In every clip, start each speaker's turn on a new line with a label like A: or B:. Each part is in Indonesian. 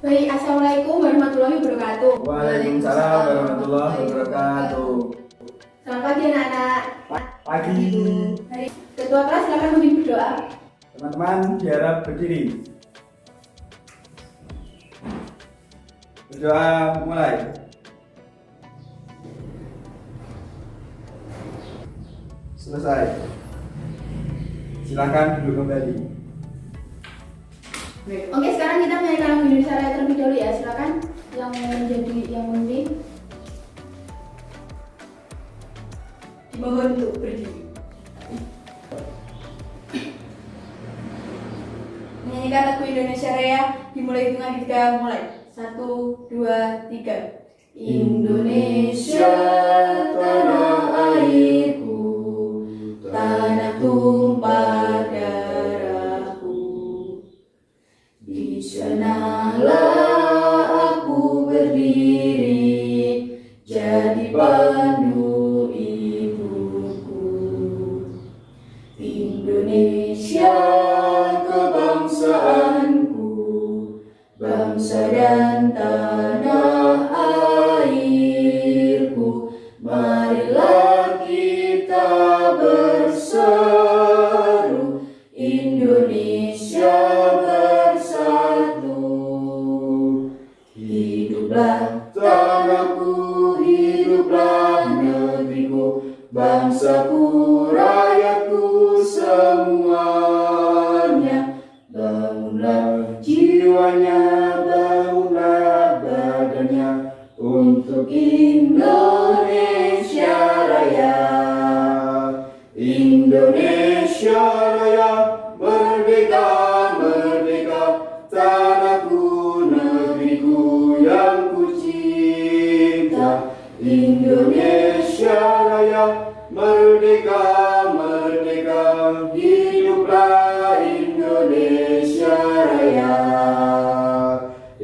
A: Baik, Assalamualaikum warahmatullahi wabarakatuh.
B: Waalaikumsalam warahmatullahi wabarakatuh.
A: Selamat pagi anak-anak.
B: Pagi.
A: Baik, Ketua kelas silakan memimpin berdoa.
B: Teman-teman diharap berdiri. Berdoa mulai. Selesai. Silakan duduk kembali.
A: Oke, sekarang kita menyanyikan lagu Indonesia Raya terlebih dahulu ya. Silakan yang memimpin. Dimohon untuk berdiri. Menyanyikan lagu Indonesia Raya dimulai dengan tiga mulai. 1, 2, 3. Indonesia tanah airku, tanah tumpah darahku. Di sanalah aku berdiri, jadi pandu ibuku. Indonesia kebangsaanku, bangsa dan tanah airku. Marilah kita berseru, Indonesia bersatu. Hiduplah tanahku, hiduplah negeriku, bangsaku, rakyatku semuanya. Bangunlah jiwanya, bangunlah badannya untuk Indonesia Raya.
B: Indonesia Raya, merdeka, merdeka, tanahku, negeriku yang ku cinta. Indonesia Raya, merdeka, merdeka, hiduplah Indonesia Raya.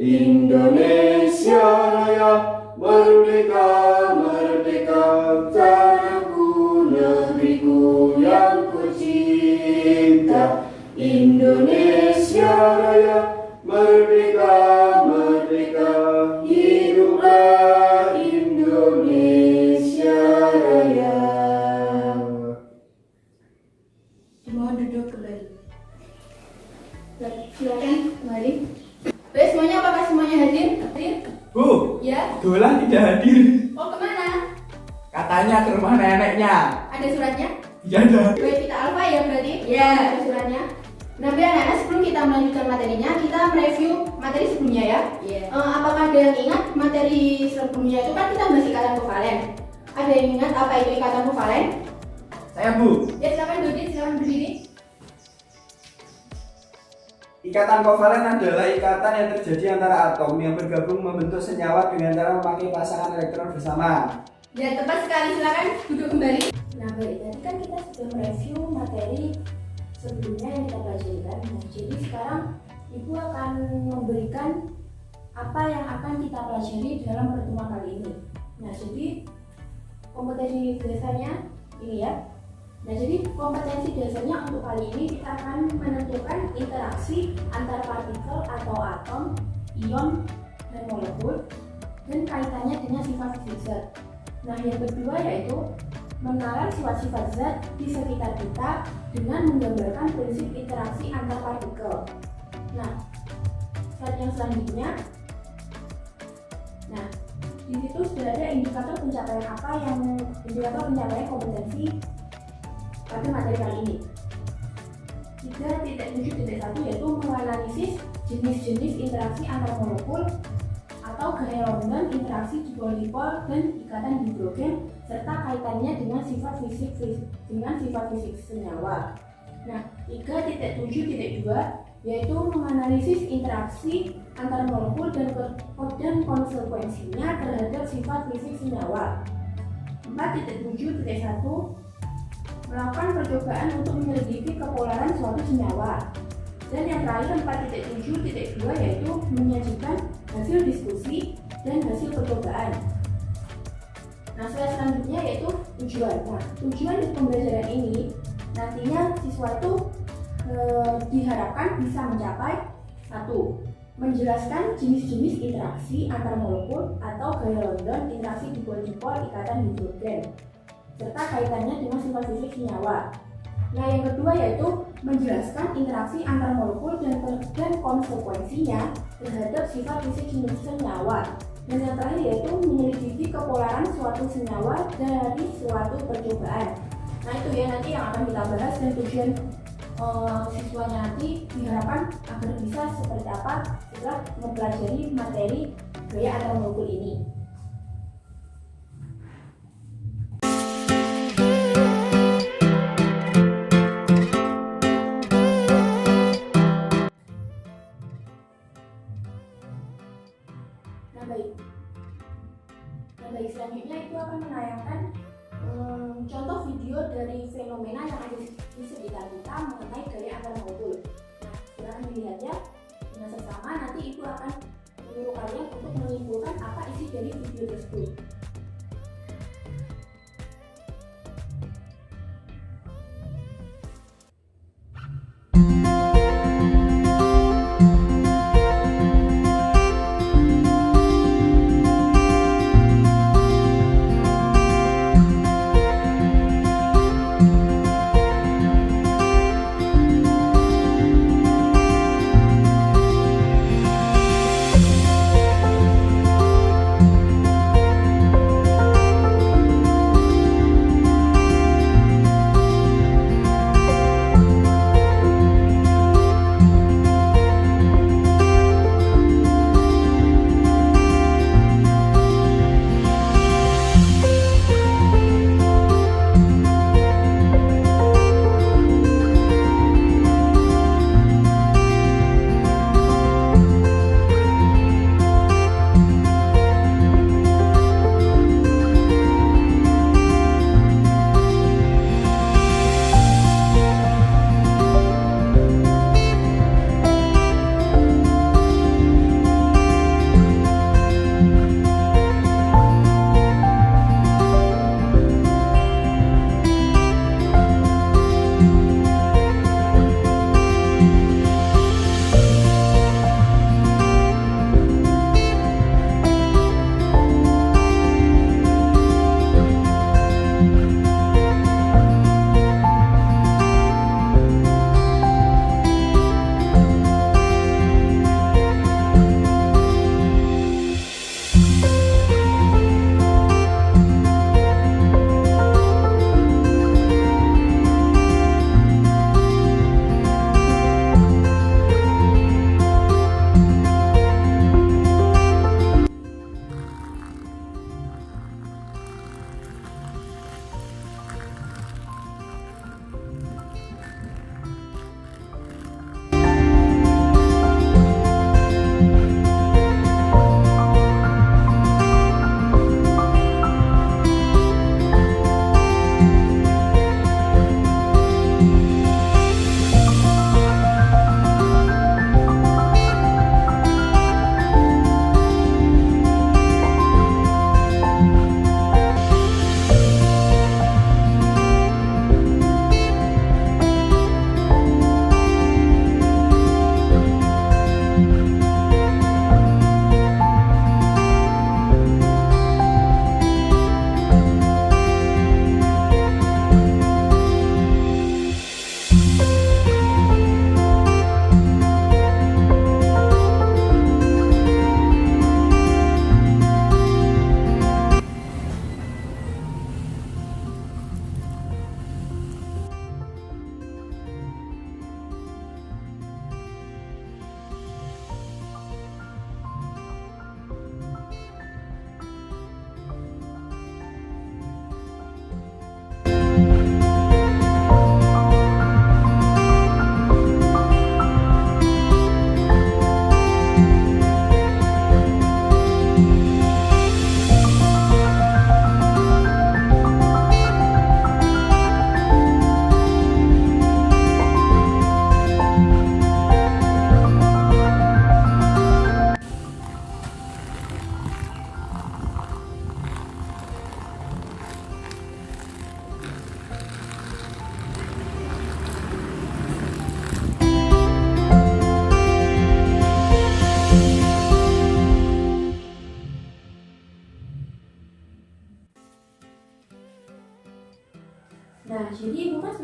B: Indonesia Raya, merdeka, merdeka, tanahku, negeriku yang ku cinta. Indonesia Raya, merdeka, merdeka, hiduplah Indonesia Raya.
A: Mohon duduk kembali. Silakan kembali. Baik, semuanya, apakah semuanya hadir? Hadir?
B: Bu,
A: Ya.
B: Dolan tidak hadir.
A: Oh, kemana?
B: Katanya ke rumah neneknya.
A: Ada suratnya?
B: Tidak ada.
A: Baik, kita alfa ya berarti?
B: Ya.
A: Ada suratnya. Nah, biar anak-anak sebelum kita melanjutkan materinya, kita mereview materi sebelumnya ya.
C: Iya.
A: Apakah ada yang ingat materi sebelumnya itu kan kita bahas ikatan kovalen. Ada yang ingat apa itu ikatan kovalen?
B: Saya Bu.
A: Ya, silakan duduk, silakan berdiri.
B: Ikatan kovalen adalah ikatan yang terjadi antara atom yang bergabung membentuk senyawa dengan cara memakai pasangan elektron bersama.
A: Ya, tepat sekali, silakan duduk kembali. Nah, baik, tadi kan kita sudah mereview materi sebelumnya yang kita pelajari kan. Nah, jadi sekarang Ibu akan memberikan apa yang akan kita pelajari dalam pertemuan kali ini. Nah, jadi kompetensi dasarnya ini ya. Nah, jadi kompetensi dasarnya untuk kali ini kita akan menentukan interaksi antar partikel atau atom, ion, dan molekul dan kaitannya dengan sifat fisik zat. Nah, yang kedua yaitu mengenal sifat-sifat zat di sekitar kita dengan menggambarkan prinsip interaksi antar partikel. Nah, slide yang selanjutnya. Nah, di situ sudah ada indikator pencapaian kompetensi pada materi kali ini. 3.7.1 yaitu menganalisis jenis-jenis interaksi antar molekul atau gaya interaksi dipol-dipol dan ikatan hidrogen serta kaitannya dengan sifat fisik senyawa. Nah, 3.7.2 yaitu menganalisis interaksi antar molekul dan konsekuensinya terhadap sifat fisik senyawa. 4.7.1 melakukan percobaan untuk menyelidiki kepolaran suatu senyawa. Dan yang terakhir 4.7.2 yaitu menyajikan hasil diskusi dan hasil percobaan. Nah, slide selanjutnya yaitu tujuan. Nah, tujuan dari pembelajaran ini nantinya siswa itu diharapkan bisa mencapai 1. menjelaskan jenis-jenis interaksi antar molekul atau gaya London interaksi dipol-dipol ikatan hidrogen, serta kaitannya dengan sifat fisik senyawa. Nah, yang kedua yaitu menjelaskan interaksi antar molekul dan konsekuensinya terhadap sifat fisik senyawa. Dan yang terakhir yaitu menyelidiki kepolaran suatu senyawa dari suatu percobaan. Nah, itu ya nanti yang akan kita bahas, dan tujuan siswanya nanti diharapkan agar bisa seperti apa setelah mempelajari materi gaya antar molekul ini. Nah, baik selanjutnya itu akan menayangkan contoh video dari fenomena yang ada di sekitar kita mengenai gaya antar molekul. Nah, silahkan dilihat ya dengan seksama, nanti ibu akan menyuruh kalian untuk menyimpulkan apa isi dari video tersebut.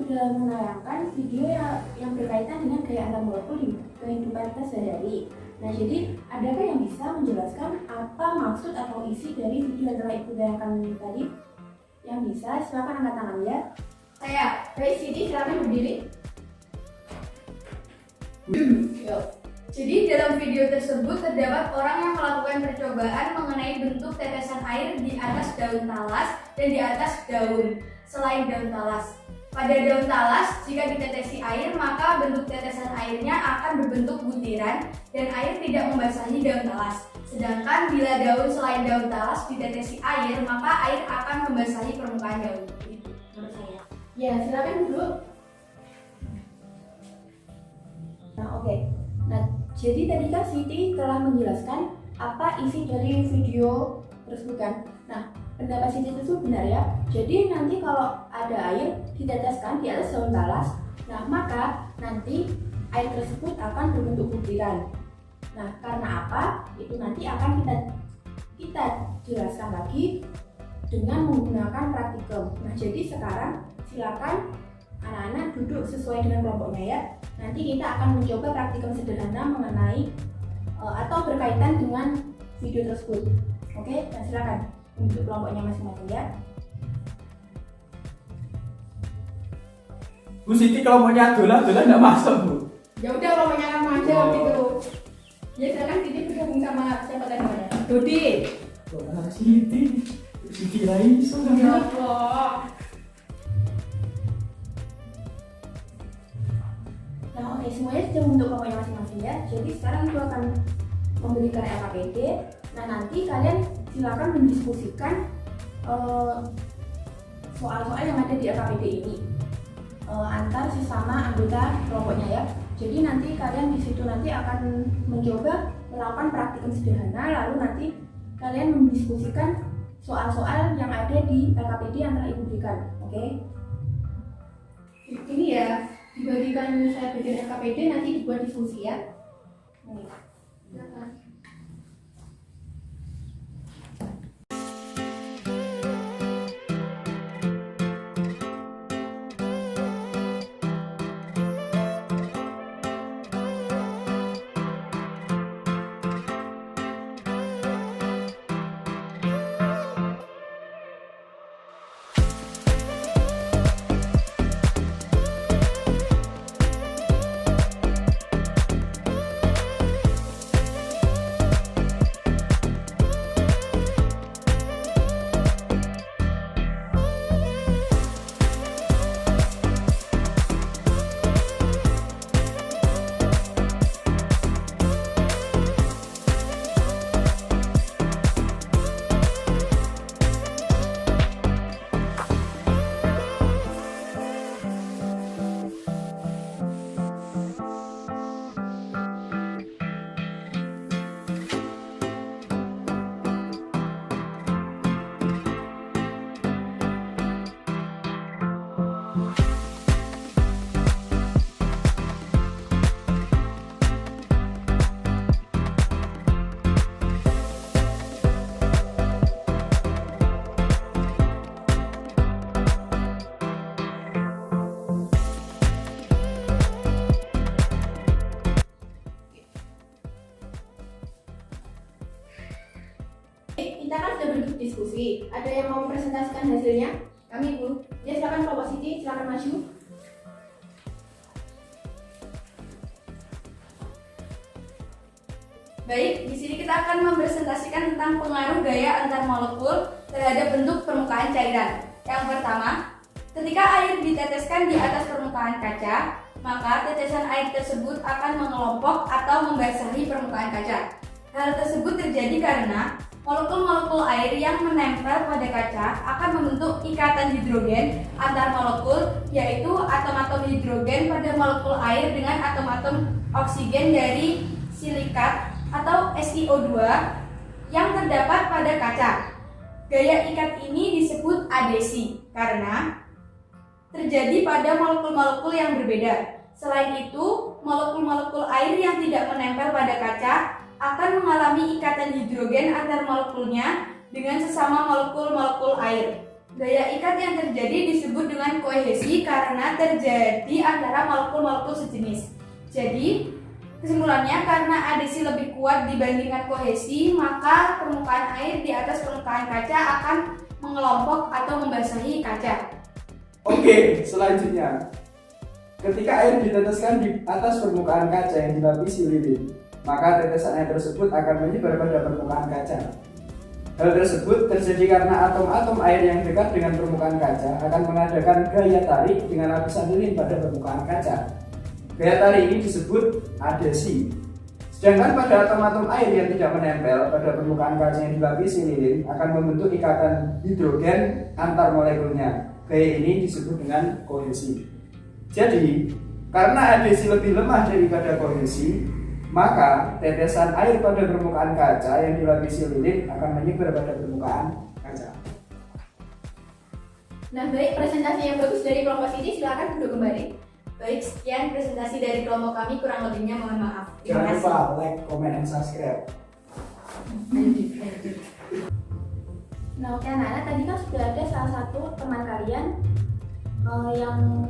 A: sudah menayangkan video yang berkaitan dengan gaya antar molekul di kehidupan kita sehari-hari. Nah, jadi adakah yang bisa menjelaskan apa maksud atau isi dari video yang telah Ibu tayangkan tadi? Yang bisa, silakan angkat tangan ya. Saya, baik Siti, silakan berdiri. Yuk. Jadi dalam video tersebut terdapat orang yang melakukan percobaan mengenai bentuk tetesan air di atas daun talas dan di atas daun selain daun talas. Pada daun talas, jika ditetesi air, maka bentuk tetesan airnya akan berbentuk butiran dan air tidak membasahi daun talas. Sedangkan bila daun selain daun talas ditetesi air, maka air akan membasahi permukaan daun. Itu menurut saya. Ya, silakan dulu. Nah, oke. Nah, jadi tadi kan Siti telah menjelaskan apa isi dari video tersebut kan. Nah, pendapat Siti itu benar ya. Jadi nanti kalau ada air diteteskan di atas daun talas, nah maka nanti air tersebut akan berbentuk butiran. Nah, karena apa? Itu nanti akan kita jelaskan lagi dengan menggunakan praktikum. Nah, jadi sekarang silakan anak-anak duduk sesuai dengan kelompoknya ya. Nanti kita akan mencoba praktikum sederhana mengenai atau berkaitan dengan video tersebut. Oke, nah silakan untuk kelompoknya masing-masing ya.
B: Bu Siti kelompoknya dolan-dolan nggak masuk Bu.
A: Ya udah kelompoknya kamu aja gitu. Ya silakan Siti bergabung sama siapa tadi namanya? Dodi.
B: Siti lain
A: Ya Allah. Nah, oke, semuanya sudah untuk kelompoknya masing-masing ya. Jadi sekarang aku akan memberikan LKPD. Nah, nanti kalian silakan mendiskusikan soal-soal yang ada di LKPD ini antar sesama anggota kelompoknya ya. Jadi nanti kalian di situ nanti akan mencoba melakukan praktikum sederhana, lalu nanti kalian mendiskusikan soal-soal yang ada di LKPD yang telah Ibu berikan. Oke? Ini ya, dibagikan saya bikin LKPD, nanti dibuat diskusi ya. Nih. Silakan. Kita kan sudah berdiskusi. Ada yang mau mempresentasikan hasilnya? Kami Bu. Ya silakan Bapak Siti, silakan maju. Baik, di sini kita akan mempresentasikan tentang pengaruh gaya antar molekul terhadap bentuk permukaan cairan. Yang pertama, ketika air diteteskan di atas permukaan kaca, maka tetesan air tersebut akan mengelompok atau membasahi permukaan kaca. Hal tersebut terjadi karena molekul-molekul air yang menempel pada kaca akan membentuk ikatan hidrogen antar molekul, yaitu atom-atom hidrogen pada molekul air dengan atom-atom oksigen dari silikat atau SiO2 yang terdapat pada kaca. Gaya ikat ini disebut adesi karena terjadi pada molekul-molekul yang berbeda. Selain itu, molekul-molekul air yang tidak menempel pada kaca akan mengalami ikatan hidrogen antar molekulnya dengan sesama molekul-molekul air. Gaya ikat yang terjadi disebut dengan kohesi karena terjadi antara molekul-molekul sejenis. Jadi, kesimpulannya karena adesi lebih kuat dibandingkan kohesi, maka permukaan air di atas permukaan kaca akan mengelompok atau membasahi kaca.
B: Oke, selanjutnya. Ketika air diteteskan di atas permukaan kaca yang dilapisi lilin, maka tetesan air tersebut akan menyebar pada permukaan kaca. Hal tersebut terjadi karena atom-atom air yang dekat dengan permukaan kaca akan mengadakan gaya tarik dengan lapisan lilin pada permukaan kaca. Gaya tarik ini disebut adesi. Sedangkan pada atom-atom air yang tidak menempel pada permukaan kaca yang dilapisi lilin akan membentuk ikatan hidrogen antar molekulnya. Gaya ini disebut dengan kohesi. Jadi, karena adesi lebih lemah daripada kohesi, maka tetesan air pada permukaan kaca yang dilapisi lilin akan menyebar pada permukaan kaca.
A: Nah, baik, presentasi yang bagus dari kelompok ini, silakan duduk kembali. Baik, sekian presentasi dari kelompok kami, kurang lebihnya mohon maaf.
B: Jangan lupa like, comment, dan subscribe.
A: Nah, oke anak-anak, tadi kan sudah ada salah satu teman kalian yang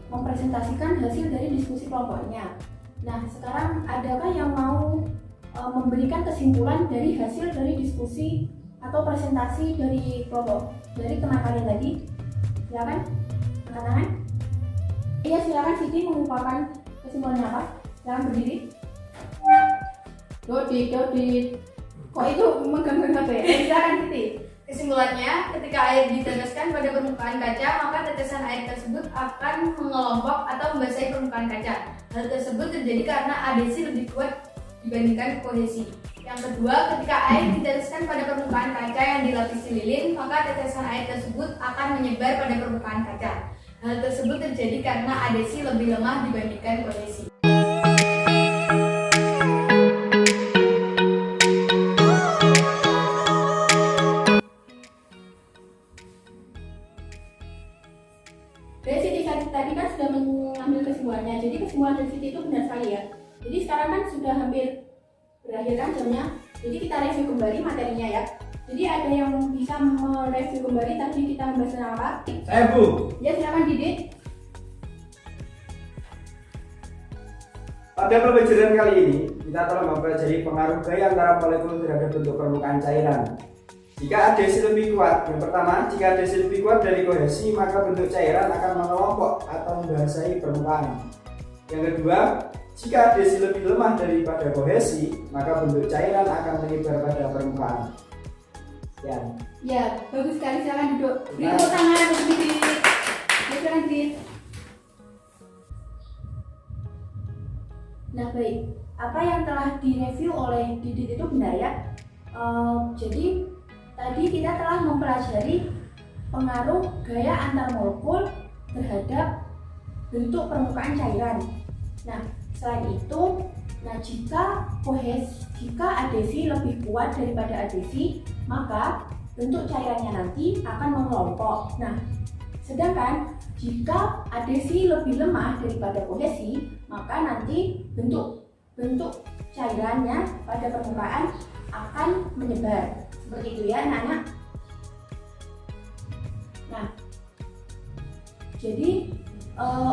A: mempresentasikan hasil dari diskusi kelompoknya. Nah, sekarang adakah yang mau memberikan kesimpulan dari hasil dari diskusi atau presentasi dari kelompok dari teman kalian tadi? Silakan, angkat tangan. Iya, silakan Siti mengumpulkan kesimpulannya apa? Silakan berdiri. Dodit. Kok itu megang HP? Silakan Siti. Kesimpulannya, ketika air diteteskan pada permukaan kaca, maka tetesan air tersebut akan mengelompok atau membasahi permukaan kaca. Hal tersebut terjadi karena adesi lebih kuat dibandingkan kohesi. Yang kedua, ketika air diteteskan pada permukaan kaca yang dilapisi lilin, maka tetesan air tersebut akan menyebar pada permukaan kaca. Hal tersebut terjadi karena adesi lebih lemah dibandingkan kohesi. Dari Siti tadi kan sudah mengambil kesimpulannya, jadi kesimpulan dari Siti itu benar sekali ya. Jadi sekarang kan sudah hampir berakhir kan jamnya, jadi kita review kembali materinya ya. Jadi ada yang bisa mereview kembali tadi kita membahas tentang apa?
B: Saya Bu.
A: Ya, silakan Didit.
B: Pada pembelajaran kali ini, kita telah mempelajari pengaruh gaya antara molekul terhadap bentuk permukaan cairan. Jika adesi lebih kuat, yang pertama, jika adesi lebih kuat dari kohesi, maka bentuk cairan akan mengelompok atau membasahi permukaan. Yang kedua, jika adesi lebih lemah daripada kohesi, maka bentuk cairan akan menyebar pada permukaan.
A: Ya, bagus sekali, silakan duduk. Beri tepuk tangan untuk Didit. Silakan Didit. Nah, baik, apa yang telah direview oleh Didit itu benar ya. Jadi tadi kita telah mempelajari pengaruh gaya antar molekul terhadap bentuk permukaan cairan. Nah, selain itu, jika adesi lebih kuat daripada adesi, maka bentuk cairannya nanti akan mengelompok. Nah, sedangkan jika adesi lebih lemah daripada kohesi, maka nanti bentuk cairannya pada permukaan akan menyebar. Seperti itu ya anak-anak. Nah, jadi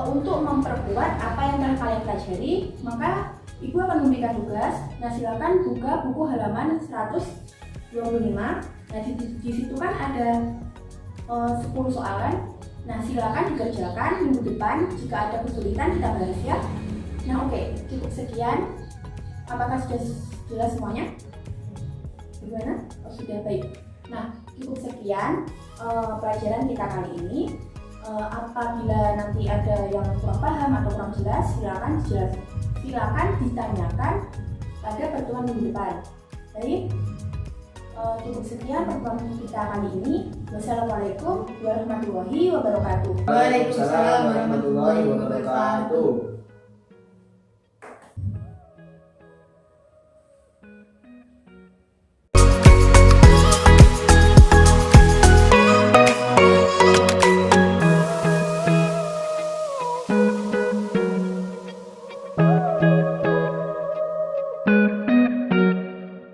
A: untuk memperkuat apa yang telah kalian pelajari, maka Ibu akan memberikan tugas. Nah, silakan buka buku halaman 125. Nah, di situ kan ada 10 soalan. Nah, silakan dikerjakan minggu depan. Jika ada kesulitan kita bahas ya. Nah, oke, cukup sekian. Apakah sudah jelas semuanya? Gimana? Oh, sudah, baik. Nah, cukup sekian pelajaran kita kali ini. Apabila nanti ada yang kurang paham atau kurang jelas, silakan ditanyakan pada pertemuan minggu depan. Baik, cukup sekian pertemuan kita kali ini. Wassalamualaikum warahmatullahi wabarakatuh.
B: Waalaikumsalam warahmatullahi wabarakatuh.